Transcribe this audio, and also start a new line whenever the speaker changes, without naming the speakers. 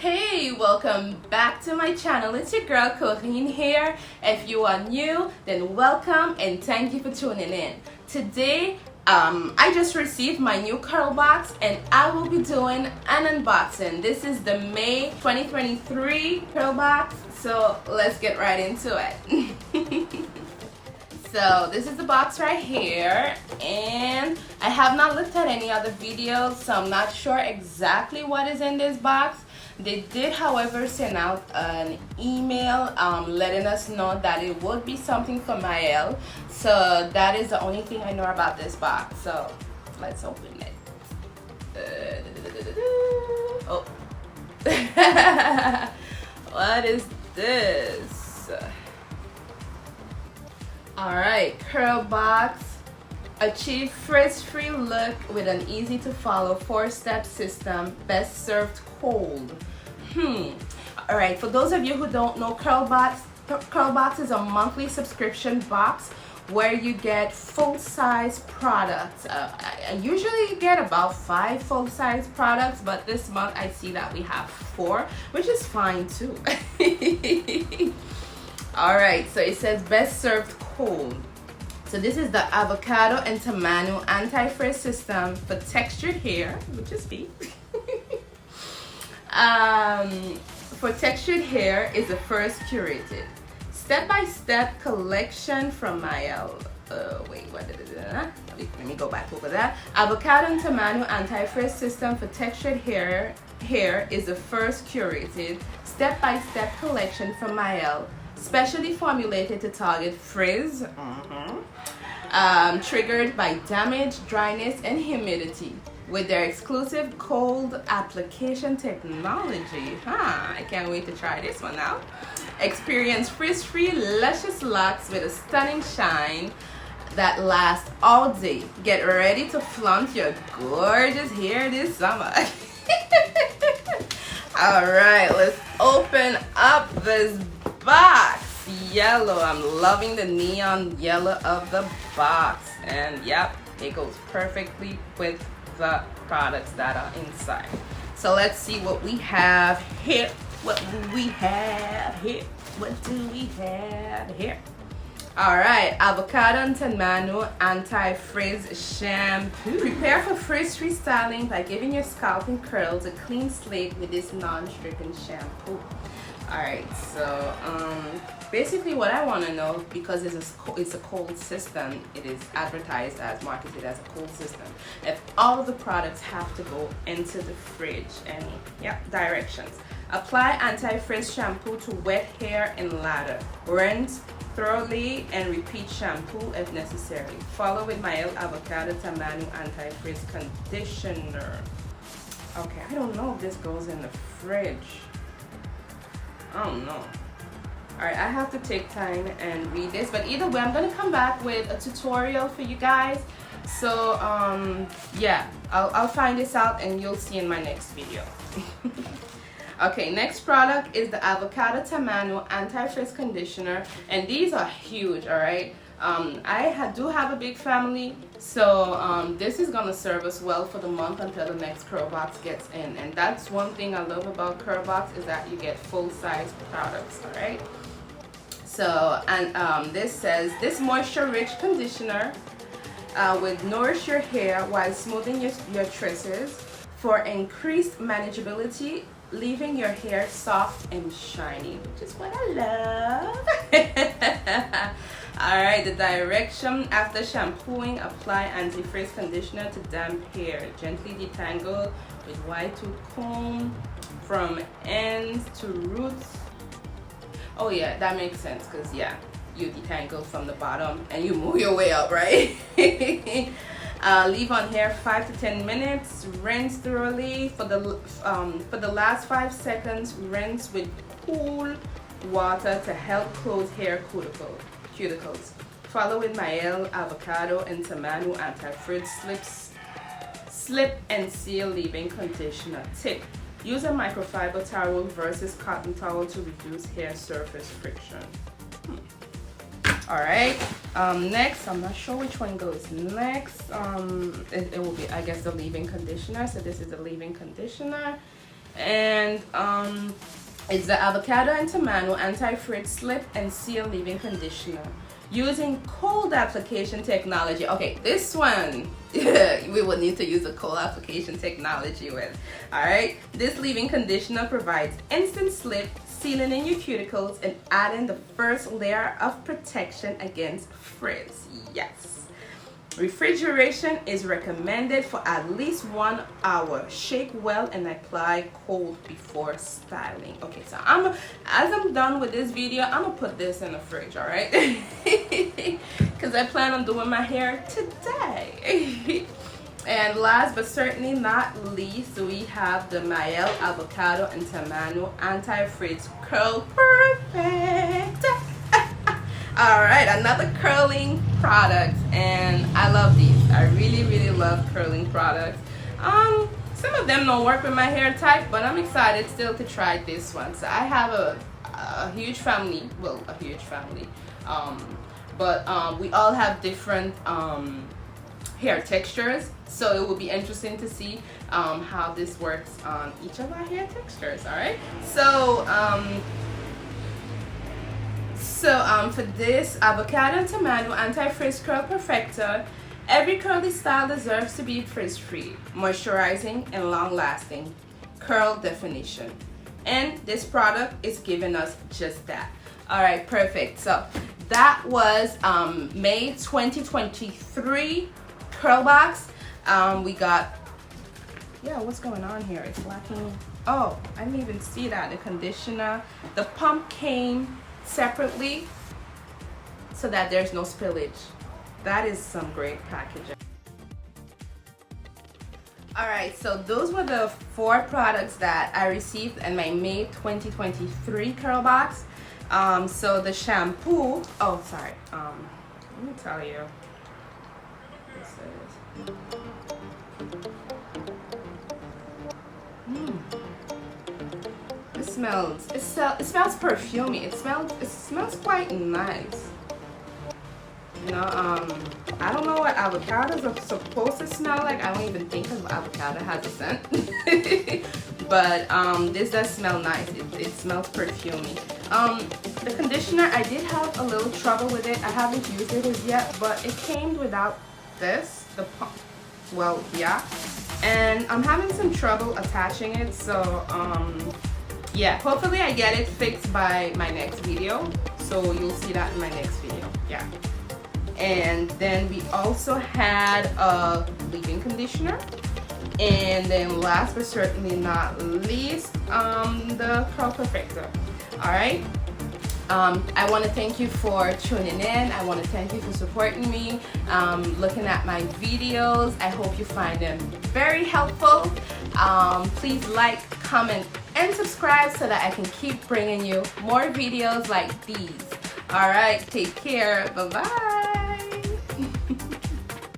Hey, welcome back to my channel. It's your girl Corinne here. If you are new, then welcome and thank you for tuning in. Today, I just received my new Curlbox and I will be doing an unboxing. This is the May 2023 Curlbox, so let's get right into it. So this is the box right here, and I have not looked at any other videos, so I'm not sure exactly what is in this box. They did, however, send out an email letting us know that it would be something for Mielle. So that is the only thing I know about this box. So let's open it. Oh. What is this? Alright, Curlbox. Achieve frizz-free look with an easy-to-follow 4-step system, best served cold. Alright, for those of you who don't know, Curlbox is a monthly subscription box where you get full-size products. I usually get about 5 full-size products, but this month I see that we have 4, which is fine too. Alright, so it says best served cold. So this is the Avocado and Tamanu anti-frizz system for textured hair, which is me. For textured hair is the first curated step-by-step collection from Mielle. Let me go back over that. Avocado and Tamanu anti-frizz system for textured hair is the first curated step-by-step collection from Mielle, specially formulated to target frizz triggered by damage, dryness, and humidity with their exclusive cold application technology. I can't wait to try this one out. Experience frizz-free, luscious locks with a stunning shine that lasts all day. Get ready to flaunt your gorgeous hair this summer. Alright, let's open up this box. Yellow. I'm loving the neon yellow of the box, and yep, it goes perfectly with the products that are inside. So let's see what we have here. What do we have here? What do we have here? Alright, Avocado and Tamanu anti-frizz shampoo. Prepare for frizz-free styling by giving your scalp and curls a clean slate with this non-stricken shampoo. Alright, so basically what I want to know, because it's a cold system, it is advertised as, marketed as a cold system, if all of the products have to go into the fridge. And yep, directions. Apply anti-frizz shampoo to wet hair and lather. Rinse thoroughly and repeat shampoo if necessary. Follow with Mielle Avocado Tamanu anti-frizz conditioner. Okay, I don't know if this goes in the fridge. I don't know. Alright, I have to take time and read this, but either way I'm gonna come back with a tutorial for you guys. So yeah, I'll find this out and you'll see in my next video. Okay, next product is the Avocado Tamanu anti-frizz conditioner, and these are huge. Alright, I do have a big family, so this is gonna serve us well for the month until the next Curlbox gets in. And that's one thing I love about Curlbox, is that you get full-size products. All right, so and this says this moisture-rich conditioner will nourish your hair while smoothing your tresses for increased manageability, leaving your hair soft and shiny, which is what I love. Alright, the direction: after shampooing, apply anti-frizz conditioner to damp hair. Gently detangle with wide tooth comb from ends to roots. Oh yeah, that makes sense, because yeah, you detangle from the bottom and you move your way up, right? Leave on hair 5 to 10 minutes. Rinse thoroughly. For the last 5 seconds, rinse with cool water to help close hair cuticles. Follow with Mielle Avocado and Tamanu anti-frizz slip and seal leave-in conditioner. Tip: use a microfiber towel versus cotton towel to reduce hair surface friction. Alright, next, I'm not sure which one goes next. It will be, I guess, the leave-in conditioner. So this is the leave-in conditioner. and it's the Avocado and Tamanu Anti-Frizz Slip and Seal Leave-In Conditioner using cold application technology. Okay, this one we will need to use a cold application technology with. Alright, this leave-in conditioner provides instant slip, sealing in your cuticles, and adding the first layer of protection against frizz. Yes. Refrigeration is recommended for at least 1 hour. Shake well and apply cold before styling. Okay, so as I'm done with this video, I'm gonna put this in the fridge, all right? Because I plan on doing my hair today. And last but certainly not least, we have the Mielle Avocado and Tamanu Anti-Frizz Curl Perfector. Alright, another curling product, and I love these. I really love curling products. Some of them don't work with my hair type, but I'm excited still to try this one. So I have a huge family, well, a huge family, but we all have different hair textures, so it will be interesting to see how this works on each of our hair textures. Alright, so for this Avocado and Tamanu Anti-Frizz Curl Perfector, every curly style deserves to be frizz-free, moisturizing, and long-lasting curl definition. And this product is giving us just that. Alright, perfect. So that was May 2023 Curlbox. We got, yeah, what's going on here? It's lacking. Oh, I didn't even see that. The conditioner, the pump came separately so that there's no spillage. That is some great packaging. Alright, so those were the 4 products that I received in my May 2023 Curlbox. So the shampoo, oh sorry, let me tell you, this is, it smells perfumey. It smells quite nice. You know, I don't know what avocados are supposed to smell like. I don't even think of avocado has a scent. But this does smell nice. It smells perfumey. The conditioner, I did have a little trouble with it. I haven't used it as yet, but it came without this, the pump. Well, yeah. And I'm having some trouble attaching it, so yeah, hopefully I get it fixed by my next video. So you'll see that in my next video. Yeah. And then we also had a leave-in conditioner, and then last but certainly not least, the Curl Perfector. All right, I want to thank you for tuning in. I want to thank you for supporting me, looking at my videos. I hope you find them very helpful. Please like, comment, and subscribe so that I can keep bringing you more videos like these. All right, take care. Bye bye.